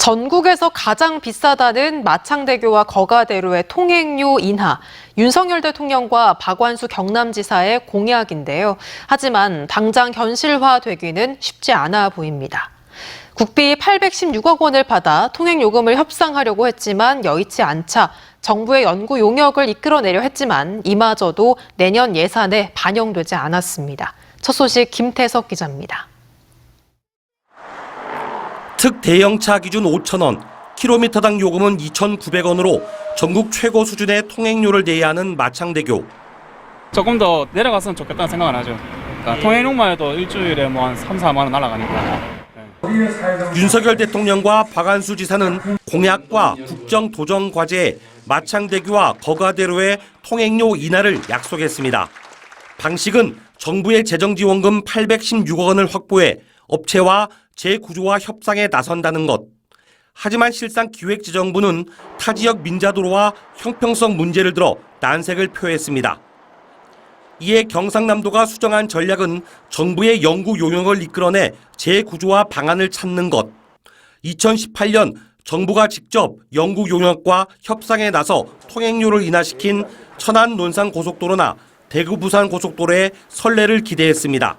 전국에서 가장 비싸다는 마창대교와 거가대로의 통행료 인하, 윤석열 대통령과 박완수 경남지사의 공약인데요. 하지만 당장 현실화되기는 쉽지 않아 보입니다. 국비 816억 원을 받아 통행요금을 협상하려고 했지만 여의치 않자 정부의 연구 용역을 이끌어내려 했지만 이마저도 내년 예산에 반영되지 않았습니다. 첫 소식 김태석 기자입니다. 특대형차 기준 5,000원, 킬로미터당 요금은 2,900원으로 전국 최고 수준의 통행료를 내야 하는 마창대교. 조금 더 내려갔으면 좋겠다는 생각은 하죠. 그러니까 통행료만 해도 일주일에 뭐 한 3, 4만 원 날아가니까. 윤석열 대통령과 박완수 지사는 공약과 국정 도정 과제에 마창대교와 거가대로의 통행료 인하를 약속했습니다. 방식은 정부의 재정지원금 816억 원을 확보해 업체와 재구조화 협상에 나선다는 것. 하지만 실상 기획재정부는 타지역 민자도로와 형평성 문제를 들어 난색을 표했습니다. 이에 경상남도가 수정한 전략은 정부의 연구 용역을 이끌어내 재구조화 방안을 찾는 것. 2018년 정부가 직접 연구 용역과 협상에 나서 통행료를 인하시킨 천안 논산 고속도로나 대구 부산 고속도로의 선례를 기대했습니다.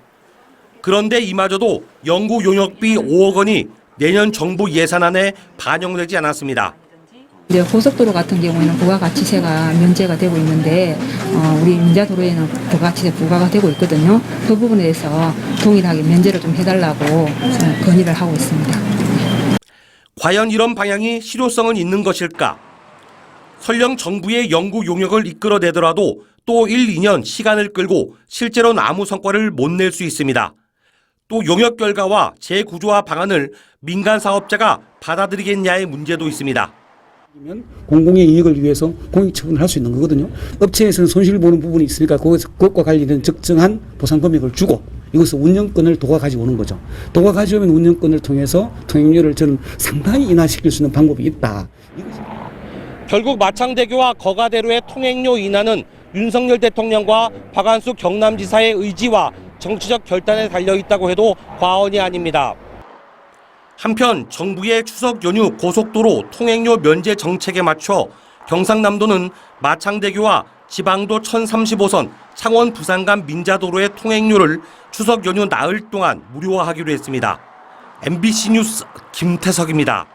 그런데 이마저도 연구 용역비 5억 원이 내년 정부 예산안에 반영되지 않았습니다. 이제 고속도로 같은 경우에는 부가가치세가 면제가 되고 있는데 우리 민자도로에는 부가가치세 부과가 되고 있거든요. 그 부분에 대해서 동일하게 면제를 좀 해달라고 건의를 하고 있습니다. 과연 이런 방향이 실효성은 있는 것일까? 설령 정부의 연구 용역을 이끌어내더라도 또 1, 2년 시간을 끌고 실제로는 아무 성과를 못 낼 수 있습니다. 또 용역 결과와 재구조화 방안을 민간 사업자가 받아들이겠냐의 문제도 있습니다. 공공의 이익을 위해서 공익처분을 할 수 있는 거거든요. 업체에서는 손실을 보는 부분이 있으니까 그것과 관련된 적정한 보상 금액을 주고 이것을 운영권을 도가 가져오는 거죠. 도가 가져오면 운영권을 통해서 통행료를 저는 상당히 인하시킬 수 있는 방법이 있다. 결국 마창대교와 거가대로의 통행료 인하는 윤석열 대통령과 박완수 경남지사의 의지와 정치적 결단에 달려있다고 해도 과언이 아닙니다. 한편 정부의 추석 연휴 고속도로 통행료 면제 정책에 맞춰 경상남도는 마창대교와 지방도 1035선 창원 부산 간 민자도로의 통행료를 추석 연휴 나흘 동안 무료화하기로 했습니다. MBC 뉴스 김태석입니다.